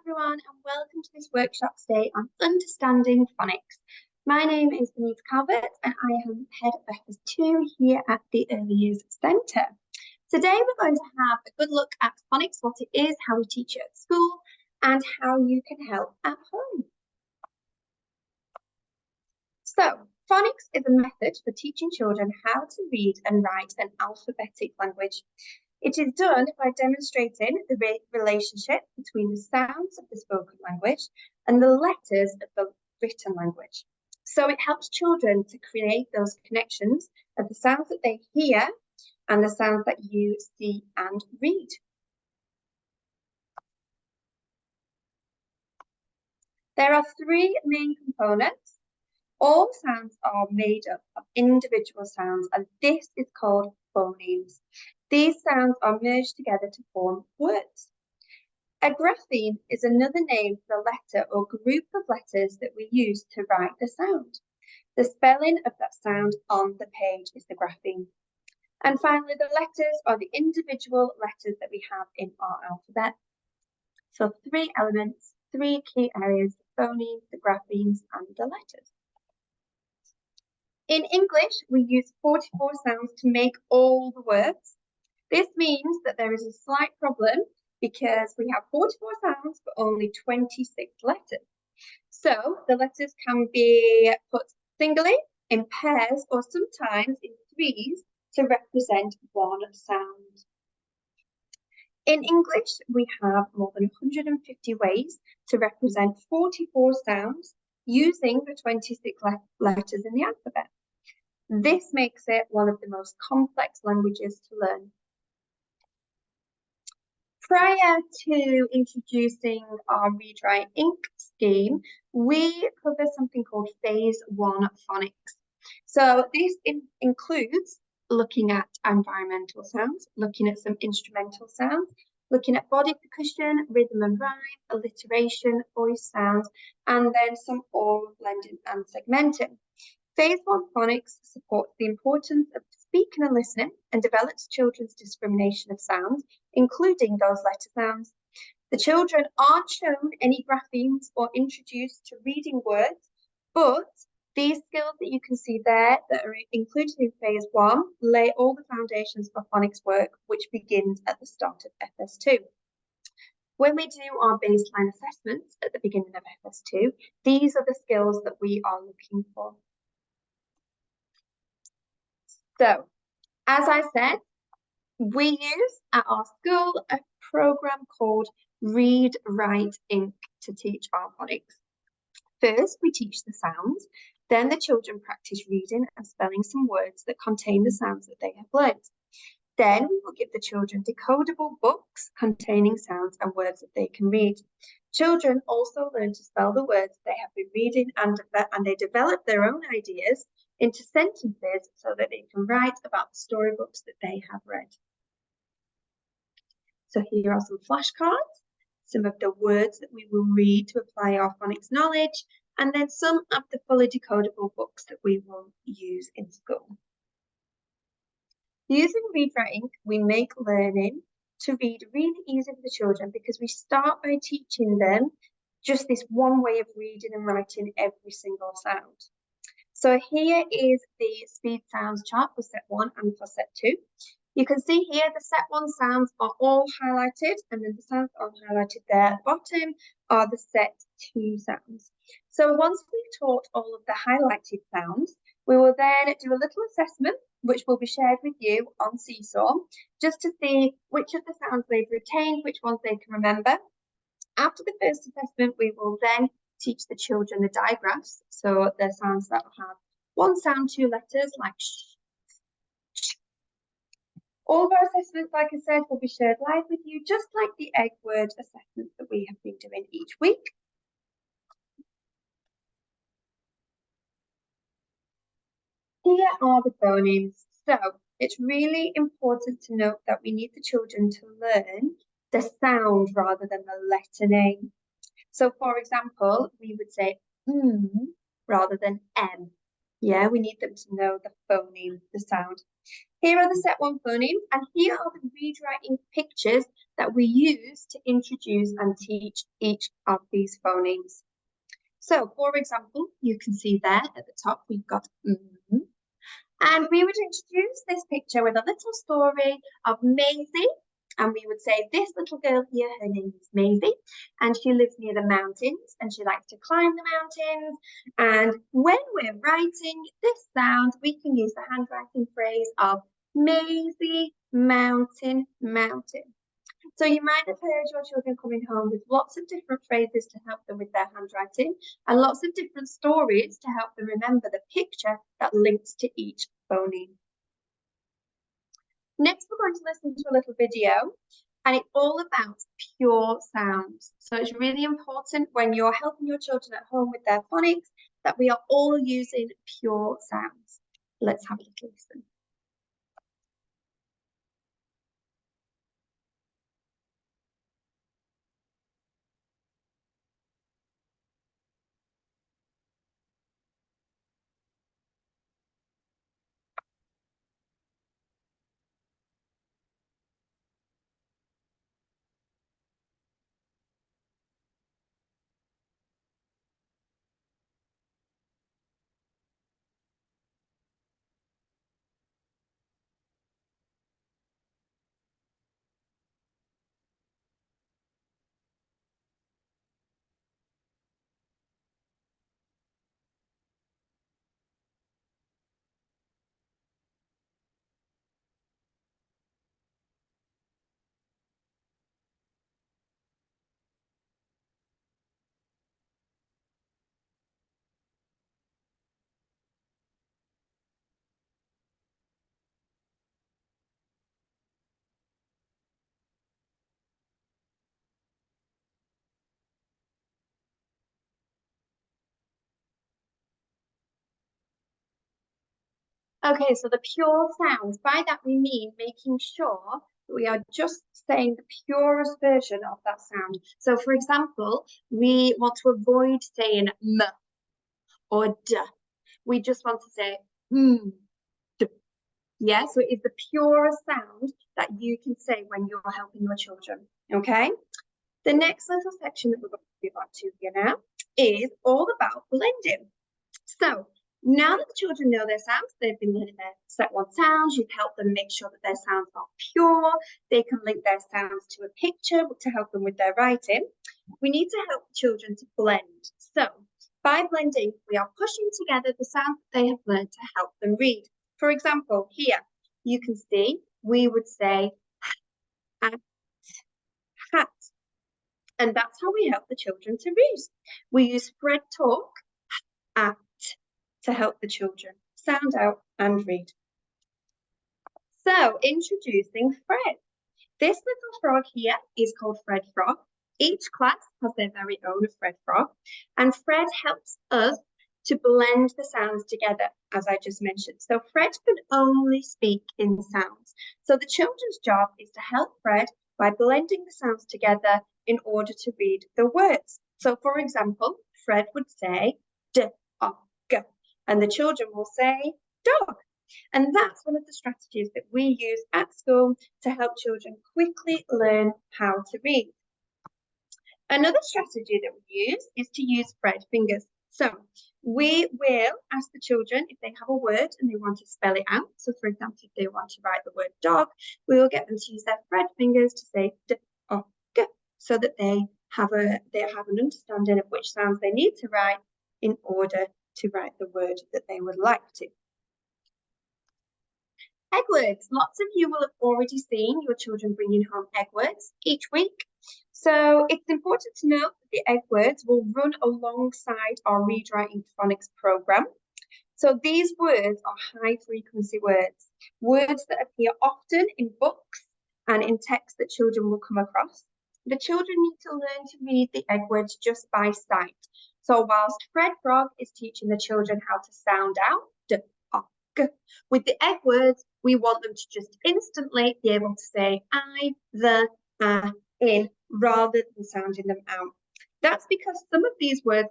everyone, and welcome to this workshop today on Understanding Phonics. My name is Denise Calvert and I am head of FS2 here at the Early Years Centre. Today we're going to have a good look at phonics, what it is, how we teach it at school, and how you can help at home. So, phonics is a method for teaching children how to read and write an alphabetic language. It is done by demonstrating the relationship between the sounds of the spoken language and the letters of the written language. So it helps children to create those connections of the sounds that they hear and the sounds that you see and read. There are three main components. All sounds are made up of individual sounds, and this is called phonemes. These sounds are merged together to form words. A grapheme is another name for a letter or group of letters that we use to write the sound. The spelling of that sound on the page is the grapheme. And finally, the letters are the individual letters that we have in our alphabet. So three elements, three key areas: the phonemes, the graphemes, and the letters. In English, we use 44 sounds to make all the words. This means that there is a slight problem because we have 44 sounds but only 26 letters. So the letters can be put singly, in pairs, or sometimes in threes to represent one sound. In English, we have more than 150 ways to represent 44 sounds using the 26 letters in the alphabet. This makes it one of the most complex languages to learn. Prior to introducing our Read, Write, Ink scheme, we cover something called Phase 1 Phonics. So this includes looking at environmental sounds, looking at some instrumental sounds, looking at body percussion, rhythm and rhyme, alliteration, voice sounds, and then some oral blending and segmenting. Phase 1 Phonics supports the importance of speaking and listening and develops children's discrimination of sounds, including those letter sounds. The children aren't shown any graphemes or introduced to reading words, but these skills that you can see there that are included in Phase 1 lay all the foundations for phonics work, which begins at the start of FS2. When we do our baseline assessments at the beginning of FS2, these are the skills that we are looking for. So, as I said, we use at our school a program called Read, Write, Ink to teach our phonics. First, we teach the sounds, then the children practice reading and spelling some words that contain the sounds that they have learned. Then we will give the children decodable books containing sounds and words that they can read. Children also learn to spell the words they have been reading and they develop their own ideas into sentences so that they can write about the storybooks that they have read. So here are some flashcards, some of the words that we will read to apply our phonics knowledge, and then some of the fully decodable books that we will use in school. Using Read, Write, Ink, we make learning to read really easy for the children because we start by teaching them just this one way of reading and writing every single sound. So here is the speed sounds chart for set 1 and for set 2. You can see here the set 1 sounds are all highlighted, and then the sounds that are highlighted there at the bottom are the set 2 sounds. So once we've taught all of the highlighted sounds, we will then do a little assessment, which will be shared with you on Seesaw, just to see which of the sounds they've retained, which ones they can remember. After the first assessment, we will then teach the children the digraphs, so the sounds that have one sound, 2 letters, like sh. All of our assessments, like I said, will be shared live with you, just like the egg word assessments that we have been doing each week. Here are the phonemes. So it's really important to note that we need the children to learn the sound rather than the letter name. So for example, we would say rather than M. Yeah, we need them to know the phoneme, the sound. Here are the set one phonemes, and here are the read writing pictures that we use to introduce and teach each of these phonemes. So, for example, you can see there at the top, we've got and we would introduce this picture with a little story of Maisie. And we would say, this little girl here, her name is Maisie, and she lives near the mountains, and she likes to climb the mountains. And when we're writing this sound, we can use the handwriting phrase of Maisie, mountain, mountain. So you might have heard your children coming home with lots of different phrases to help them with their handwriting and lots of different stories to help them remember the picture that links to each phoneme. Next, we're going to listen to a little video, and it's all about pure sounds. So it's really important when you're helping your children at home with their phonics that we are all using pure sounds. Let's have a little listen. Okay, so the pure sounds, by that we mean making sure that we are just saying the purest version of that sound. So for example, we want to avoid saying m or d. We just want to say d. Yeah, so it is the purest sound that you can say when you're helping your children. Okay? The next little section that we're going to move on to here now is all about blending. So now that the children know their sounds, they've been learning their set one sounds, you've helped them make sure that their sounds are pure, they can link their sounds to a picture to help them with their writing. We need to help the children to blend. So by blending, we are pushing together the sounds that they have learned to help them read. For example, here you can see we would say hat, hat. And that's how we help the children to read. We use Fred talk, at, to help the children sound out and read. So, introducing Fred. This little frog here is called Fred Frog. Each class has their very own Fred Frog, and Fred helps us to blend the sounds together, as I just mentioned. So Fred can only speak in sounds. So the children's job is to help Fred by blending the sounds together in order to read the words. So for example, Fred would say dog, and the children will say dog. And that's one of the strategies that we use at school to help children quickly learn how to read. Another strategy that we use is to use Fred fingers. So we will ask the children if they have a word and they want to spell it out. So for example, if they want to write the word dog, we will get them to use their Fred fingers to say dog, so that they have an understanding of which sounds they need to write in order to write the word that they would like to. Egg words. Lots of you will have already seen your children bringing home egg words each week. So it's important to note that the egg words will run alongside our Read Writing Phonics program. So these words are high frequency words, words that appear often in books and in text that children will come across. The children need to learn to read the egg words just by sight. So whilst Fred Frog is teaching the children how to sound out, with the egg words, we want them to just instantly be able to say I, the, in, rather than sounding them out. That's because some of these words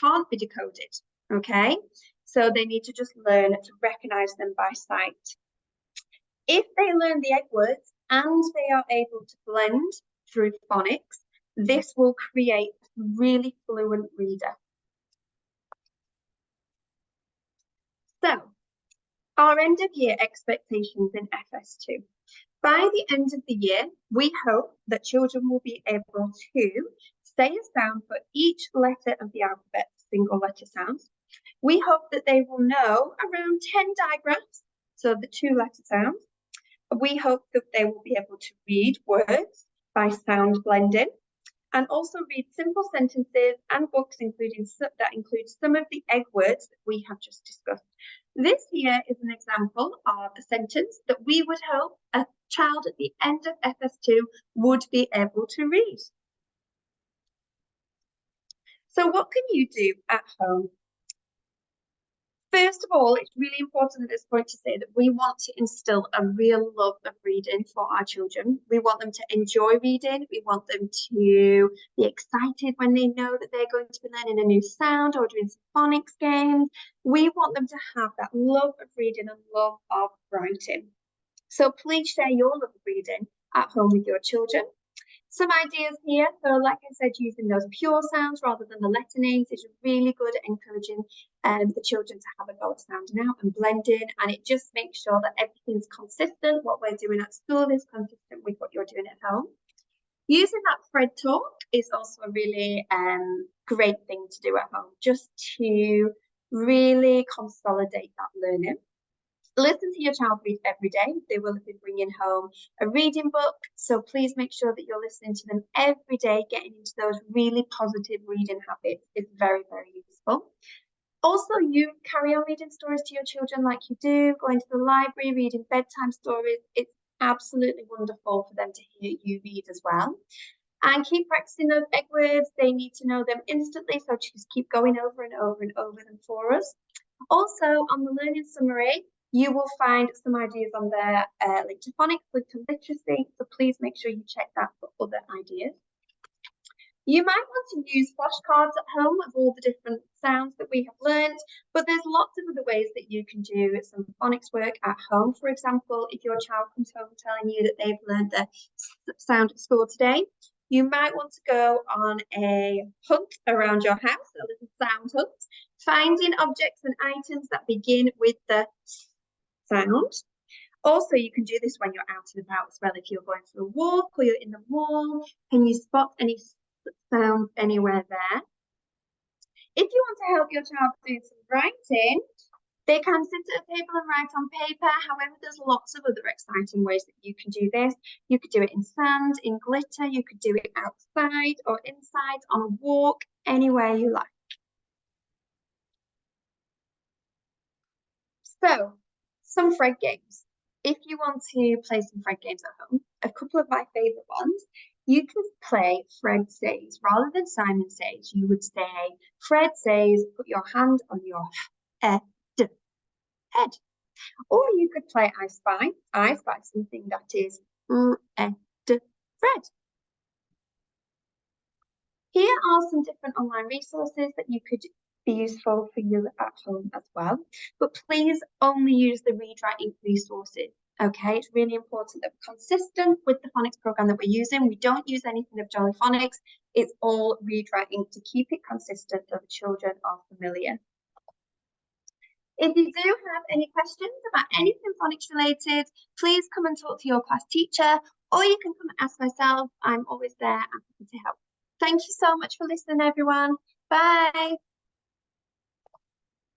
can't be decoded, okay? So they need to just learn to recognize them by sight. If they learn the egg words and they are able to blend through phonics, this will create a really fluent reader. So, our end of year expectations in FS2. By the end of the year, we hope that children will be able to say a sound for each letter of the alphabet, single letter sounds. We hope that they will know around 10 digraphs, so the 2-letter sounds. We hope that they will be able to read words by sound blending and also read simple sentences and books that include some of the egg words that we have just discussed. This here is an example of a sentence that we would hope a child at the end of FS2 would be able to read. So what can you do at home? First of all, it's really important at this point to say that we want to instill a real love of reading for our children. We want them to enjoy reading. We want them to be excited when they know that they're going to be learning a new sound or doing some phonics games. We want them to have that love of reading and love of writing. So please share your love of reading at home with your children. Some ideas here. So like I said, using those pure sounds rather than the letter names is really good at encouraging the children to have a go at sounding out and blending. And it just makes sure that everything's consistent. What we're doing at school is consistent with what you're doing at home. Using that Fred talk is also a really great thing to do at home, just to really consolidate that learning. Listen to your child read every day. They will have been bringing home a reading book. So please make sure that you're listening to them every day. Getting into those really positive reading habits is very, very useful. Also, you carry on reading stories to your children like you do, going to the library, reading bedtime stories. It's absolutely wonderful for them to hear you read as well. And keep practicing those egg words. They need to know them instantly. So just keep going over and over and over them for us. Also, on the learning summary, you will find some ideas on there linked to phonics, linked to literacy, so please make sure you check that for other ideas. You might want to use flashcards at home of all the different sounds that we have learned, but there's lots of other ways that you can do some phonics work at home. For example, if your child comes home telling you that they've learned the sound at school today, you might want to go on a hunt around your house, a little sound hunt, finding objects and items that begin with the sound. Also, you can do this when you're out and about as well. If you're going for a walk or you're in the mall, can you spot any sounds anywhere there? If you want to help your child do some writing, they can sit at a table and write on paper. However, there's lots of other exciting ways that you can do this. You could do it in sand, in glitter, you could do it outside or inside, on a walk, anywhere you like. So, some Fred games. If you want to play some Fred games at home, a couple of my favourite ones, you can play Fred Says. Rather than Simon Says, you would say, Fred says, put your hand on your head. Or you could play I Spy. I Spy something that is red. Here are some different online resources that you could be useful for you at home as well. But please only use the Read Write Ink resources. Okay, it's really important that we're consistent with the phonics program that we're using. We don't use anything of Jolly Phonics. It's all Read Write Ink to keep it consistent so the children are familiar. If you do have any questions about anything phonics related, please come and talk to your class teacher, or you can come and ask myself. I'm always there and happy to help. Thank you so much for listening, everyone. Bye.